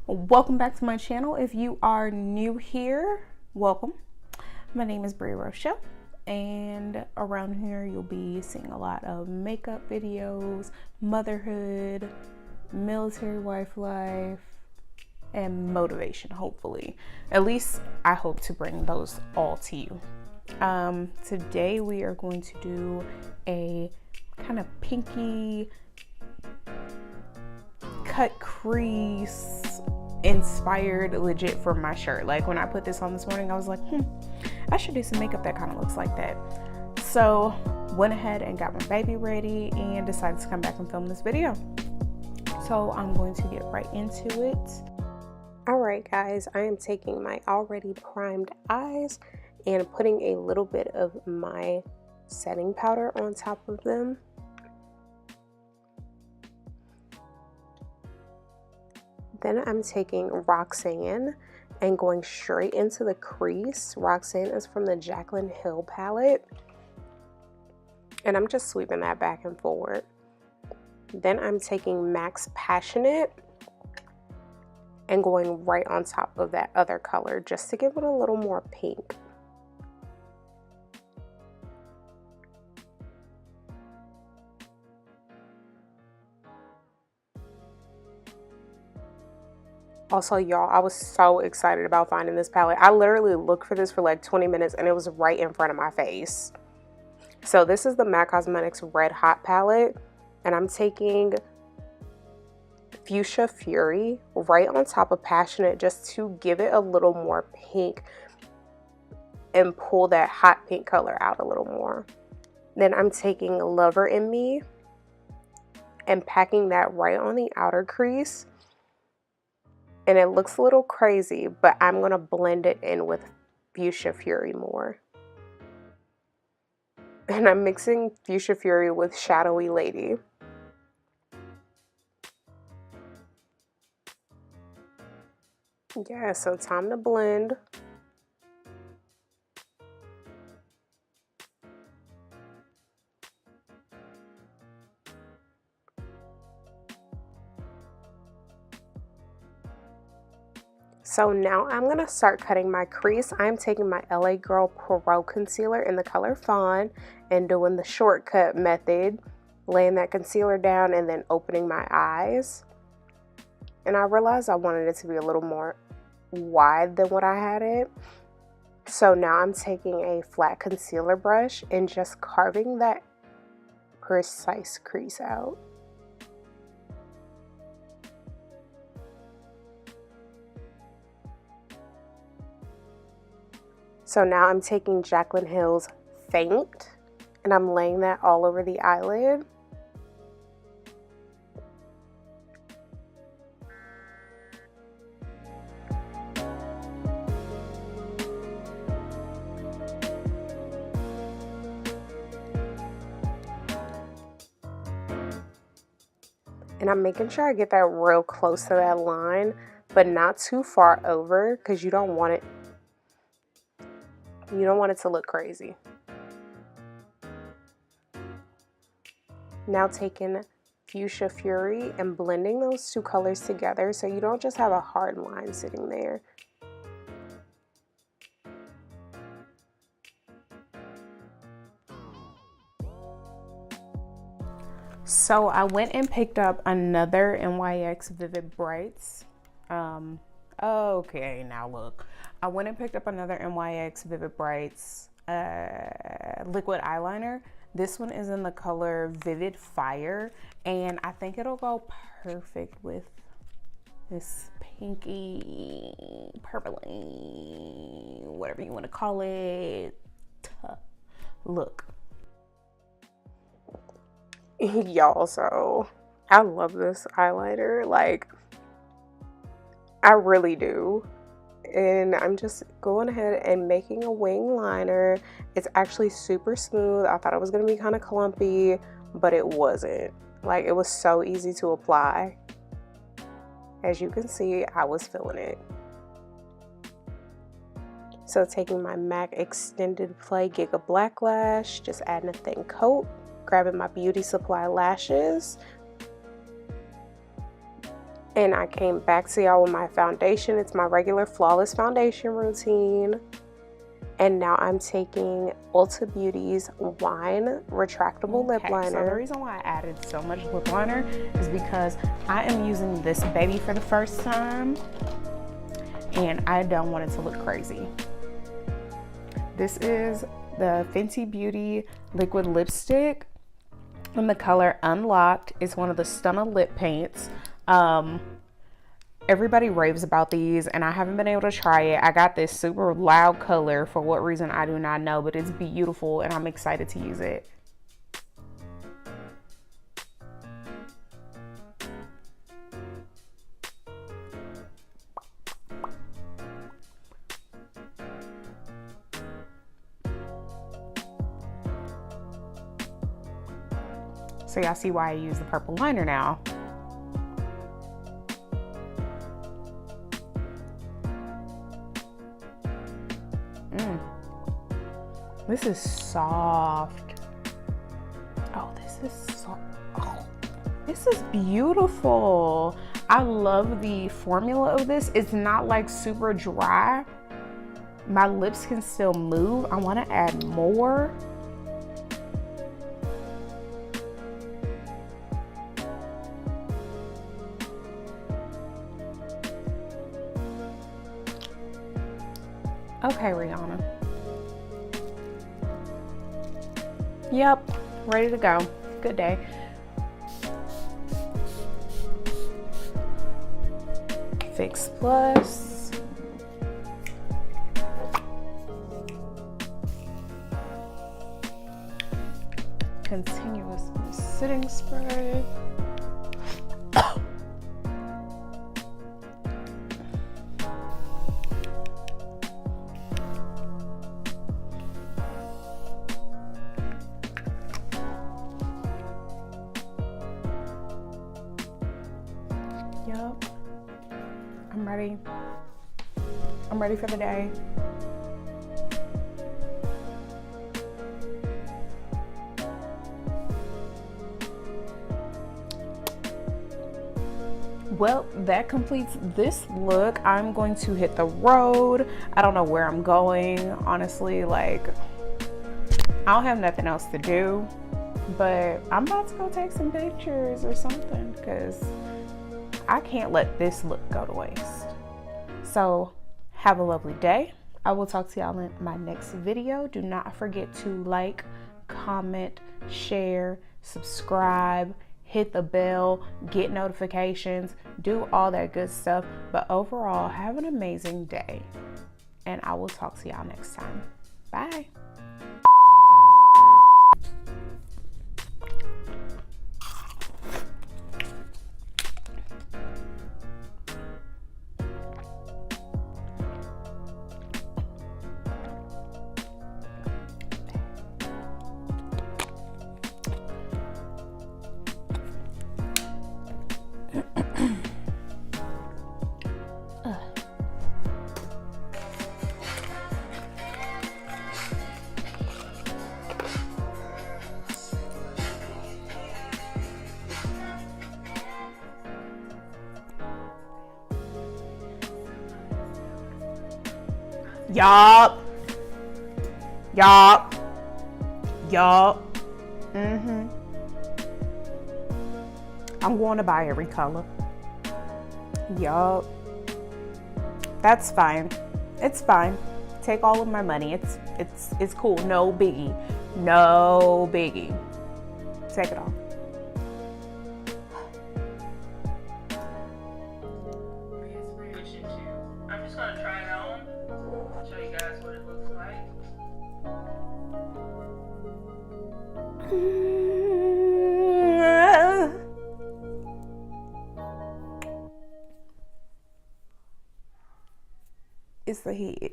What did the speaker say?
Welcome back to my channel. If you are new here, welcome. My name is ItsBreaRochelle, and around here you'll be seeing a lot of makeup videos, motherhood, military wife life, and motivation, hopefully. At least I hope to bring those all to you. Today we are going to do a kind of pinky cut crease inspired legit from my shirt. Like when I put this on this morning, I was like, I should do some makeup that kind of looks like that. So went ahead and got my baby ready and decided to come back and film this video. So I'm going to get right into it. All right, guys, I am taking my already primed eyes and putting a little bit of my setting powder on top of them. Then I'm taking Roxanne and going straight into the crease. Roxanne is from the Jaclyn Hill palette. And I'm just sweeping that back and forward. Then I'm taking Max Passionate and going right on top of that other color just to give it a little more pink. Also, y'all, I was so excited about finding this palette. I literally looked for this for like 20 minutes and it was right in front of my face. So this is the MAC Cosmetics Red Hot palette, and I'm taking Fuchsia Fury right on top of Passionate just to give it a little more pink and pull that hot pink color out a little more. Then I'm taking Lover in Me and packing that right on the outer crease. And it looks a little crazy, but I'm going to blend it in with Fuchsia Fury more. And I'm mixing Fuchsia Fury with Shadowy Lady. Yeah, so time to blend. So now I'm going to start cutting my crease. I'm taking my LA Girl Pro Concealer in the color Fawn and doing the shortcut method, laying that concealer down and then opening my eyes. And I realized I wanted it to be a little more wide than what I had it. So now I'm taking a flat concealer brush and just carving that precise crease out. So now I'm taking Jaclyn Hill's Faint and I'm laying that all over the eyelid. And I'm making sure I get that real close to that line, but not too far over because you don't want it to look crazy. Now taking Fuchsia Fury and blending those two colors together so you don't just have a hard line sitting there. So I went and picked up another NYX Vivid Brights. Okay, now look. I went and picked up another NYX Vivid Brights liquid eyeliner. This one is in the color Vivid Fire, and I think it'll go perfect with this pinky, purpley, whatever you want to call it, look. Y'all, so I love this eyeliner, like I really do. And I'm just going ahead and making a wing liner. It's actually super smooth. I thought it was going to be kind of clumpy, but it wasn't. Like, it was so easy to apply. As you can see, I was feeling it. So taking my MAC Extended Play Gigablack Lash, just adding a thin coat, grabbing my Beauty Supply lashes, And I came back to y'all with my foundation. It's my regular Flawless foundation routine. And now I'm taking Ulta Beauty's Wine Retractable Lip Liner. So the reason why I added so much lip liner is because I am using this baby for the first time. And I don't want it to look crazy. This is the Fenty Beauty Liquid Lipstick in the color Unlocked. It's one of the Stunna lip paints. Everybody raves about these and I haven't been able to try it. I got this super loud color for what reason I do not know, but it's beautiful and I'm excited to use it. So y'all see why I use the purple liner now. This is soft. Oh, this is soft. Oh, this is beautiful. I love the formula of this. It's not like super dry. My lips can still move. I want to add more. Okay, Rihanna. Yep, ready to go. Good day. Fix Plus. Continuous sitting spray. Yep, I'm ready. I'm ready for the day. Well, that completes this look. I'm going to hit the road. I don't know where I'm going, honestly. Like, I don't have nothing else to do, but I'm about to go take some pictures or something because I can't let this look go to waste. So have a lovely day. I will talk to y'all in my next video. Do not forget to like, comment, share, subscribe, hit the bell, get notifications, do all that good stuff. But overall, have an amazing day. And I will talk to y'all next time. Bye. Yup. Yup. Yup. I'm going to buy every color. Yup. That's fine. It's fine. Take all of my money. It's cool. No biggie. No biggie. Take it all. I'm just gonna try it on, show you guys what it looks like. It's the heat.